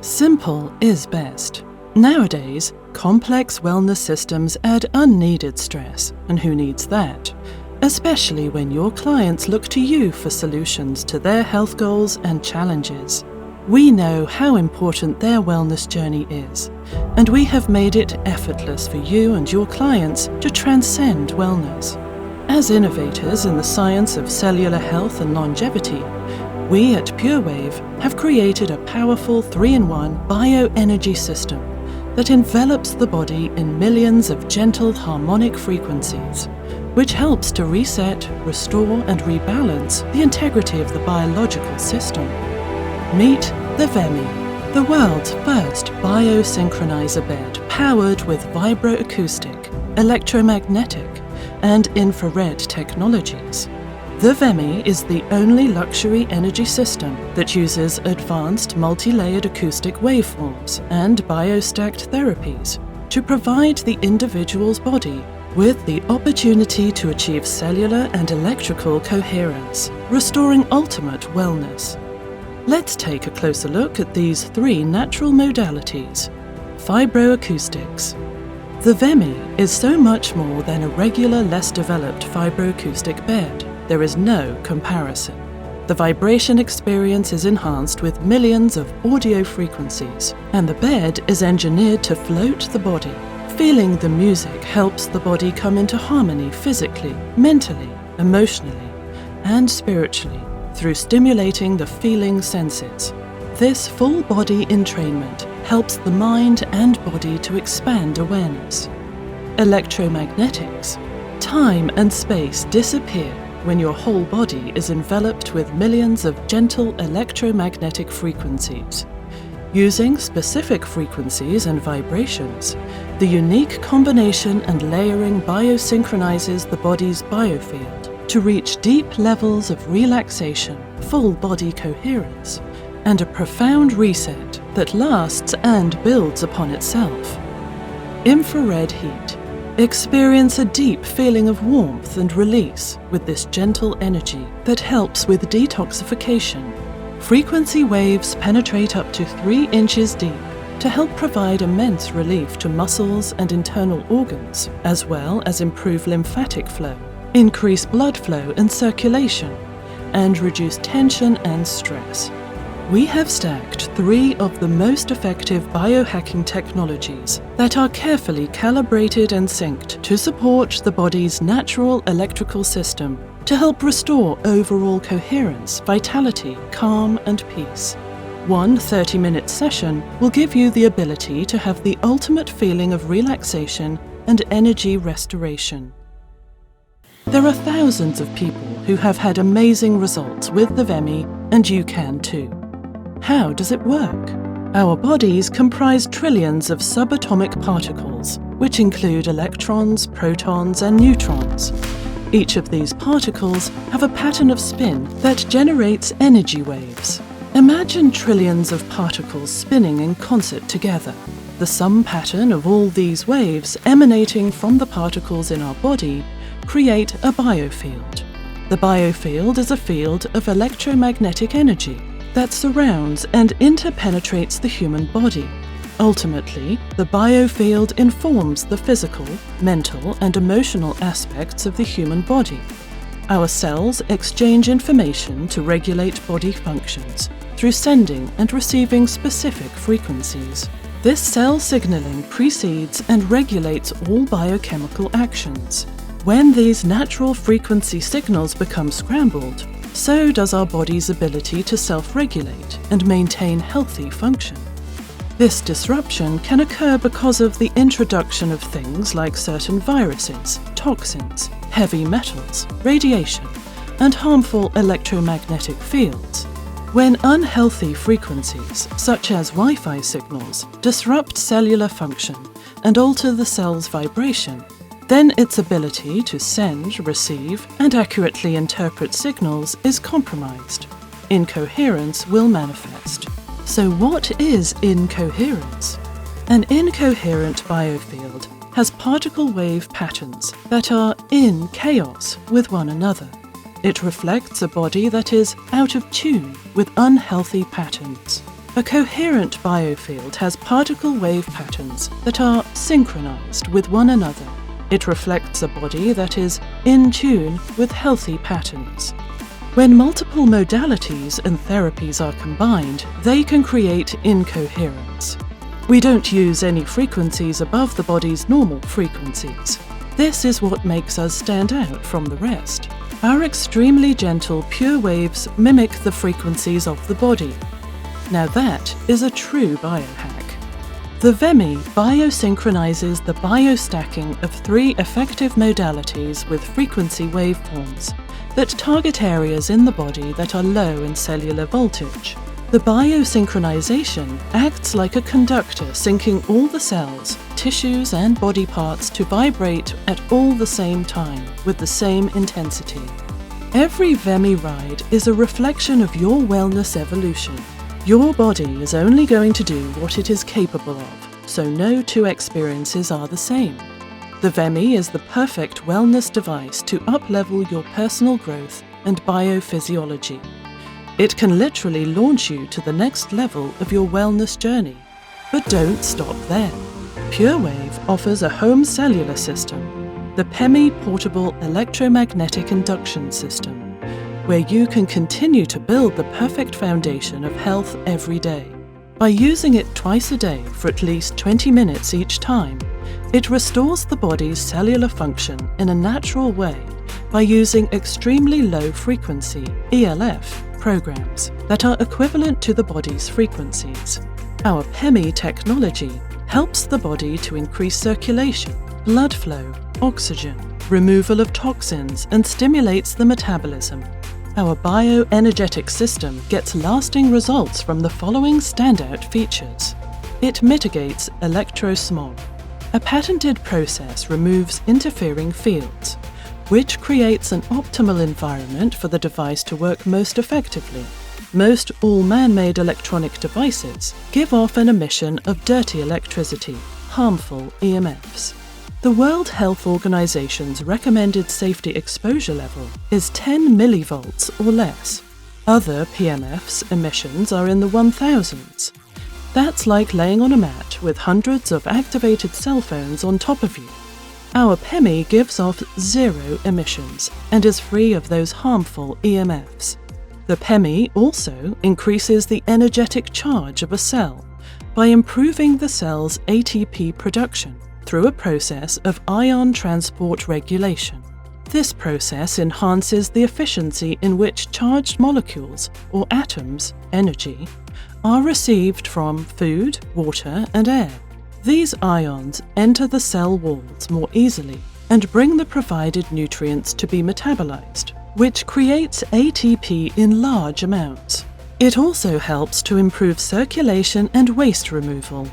Simple is best. Nowadays, complex wellness systems add unneeded stress, and who needs that? Especially when your clients look to you for solutions to their health goals and challenges. We know how important their wellness journey is, and we have made it effortless for you and your clients to transcend wellness. As innovators in the science of cellular health and longevity, we at PureWave have created a powerful 3-in-1 bioenergy system that envelops the body in millions of gentle harmonic frequencies, which helps to reset, restore and rebalance the integrity of the biological system. Meet the VEMI, the world's first biosynchronizer bed powered with vibroacoustic, electromagnetic and infrared technologies. The VEMI is the only luxury energy system that uses advanced multi-layered acoustic waveforms and biostacked therapies to provide the individual's body with the opportunity to achieve cellular and electrical coherence, restoring ultimate wellness. Let's take a closer look at these 3 natural modalities. Vibroacoustics. The VEMI is so much more than a regular, less developed vibroacoustic bed. There is no comparison. The vibration experience is enhanced with millions of audio frequencies, and the bed is engineered to float the body. Feeling the music helps the body come into harmony physically, mentally, emotionally, and spiritually through stimulating the feeling senses. This full body entrainment helps the mind and body to expand awareness. Electromagnetics. Time and space disappear when your whole body is enveloped with millions of gentle electromagnetic frequencies. Using specific frequencies and vibrations, the unique combination and layering biosynchronizes the body's biofield to reach deep levels of relaxation, full body coherence, and a profound reset that lasts and builds upon itself. Infrared heat. Experience a deep feeling of warmth and release with this gentle energy that helps with detoxification. Frequency waves penetrate up to 3 inches deep to help provide immense relief to muscles and internal organs, as well as improve lymphatic flow, increase blood flow and circulation, and reduce tension and stress. We have stacked 3 of the most effective biohacking technologies that are carefully calibrated and synced to support the body's natural electrical system to help restore overall coherence, vitality, calm, and peace. One 30-minute session will give you the ability to have the ultimate feeling of relaxation and energy restoration. There are thousands of people who have had amazing results with the VEMI, and you can too. How does it work? Our bodies comprise trillions of subatomic particles, which include electrons, protons, and neutrons. Each of these particles have a pattern of spin that generates energy waves. Imagine trillions of particles spinning in concert together. The sum pattern of all these waves emanating from the particles in our body create a biofield. The biofield is a field of electromagnetic energy that surrounds and interpenetrates the human body. Ultimately, the biofield informs the physical, mental, and emotional aspects of the human body. Our cells exchange information to regulate body functions through sending and receiving specific frequencies. This cell signaling precedes and regulates all biochemical actions. When these natural frequency signals become scrambled, so does our body's ability to self-regulate and maintain healthy function. This disruption can occur because of the introduction of things like certain viruses, toxins, heavy metals, radiation, and harmful electromagnetic fields. When unhealthy frequencies, such as Wi-Fi signals, disrupt cellular function and alter the cell's vibration, then its ability to send, receive, and accurately interpret signals is compromised. Incoherence will manifest. So what is incoherence? An incoherent biofield has particle wave patterns that are in chaos with one another. It reflects a body that is out of tune with unhealthy patterns. A coherent biofield has particle wave patterns that are synchronized with one another. It reflects a body that is in tune with healthy patterns. When multiple modalities and therapies are combined, they can create incoherence. We don't use any frequencies above the body's normal frequencies. This is what makes us stand out from the rest. Our extremely gentle pure waves mimic the frequencies of the body. Now that is a true biohack. The VEMI biosynchronizes the biostacking of 3 effective modalities with frequency waveforms that target areas in the body that are low in cellular voltage. The biosynchronization acts like a conductor syncing all the cells, tissues and body parts to vibrate at all the same time with the same intensity. Every VEMI ride is a reflection of your wellness evolution. Your body is only going to do what it is capable of, so no 2 experiences are the same. The VEMI is the perfect wellness device to up-level your personal growth and biophysiology. It can literally launch you to the next level of your wellness journey. But don't stop there. PureWave offers a home cellular system, the PEMI Portable Electromagnetic Induction System, where you can continue to build the perfect foundation of health every day. By using it twice a day for at least 20 minutes each time, it restores the body's cellular function in a natural way by using extremely low frequency ELF programs that are equivalent to the body's frequencies. Our PEMI technology helps the body to increase circulation, blood flow, oxygen, removal of toxins, and stimulates the metabolism. Our bioenergetic system gets lasting results from the following standout features. It mitigates electrosmog. A patented process removes interfering fields, which creates an optimal environment for the device to work most effectively. Most all man-made electronic devices give off an emission of dirty electricity, harmful EMFs. The World Health Organization's recommended safety exposure level is 10 millivolts or less. Other PMFs emissions are in the 1000s. That's like laying on a mat with hundreds of activated cell phones on top of you. Our PEMI gives off 0 emissions and is free of those harmful EMFs. The PEMI also increases the energetic charge of a cell by improving the cell's ATP production through a process of ion transport regulation. This process enhances the efficiency in which charged molecules, or atoms, energy, are received from food, water, and air. These ions enter the cell walls more easily and bring the provided nutrients to be metabolized, which creates ATP in large amounts. It also helps to improve circulation and waste removal.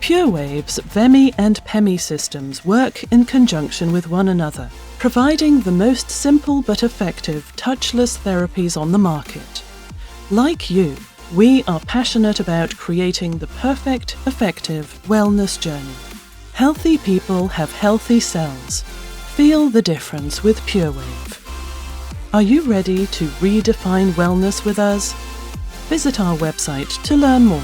PureWave's VEMI and PEMI systems work in conjunction with one another, providing the most simple but effective touchless therapies on the market. Like you, we are passionate about creating the perfect, effective wellness journey. Healthy people have healthy cells. Feel the difference with PureWave. Are you ready to redefine wellness with us? Visit our website to learn more.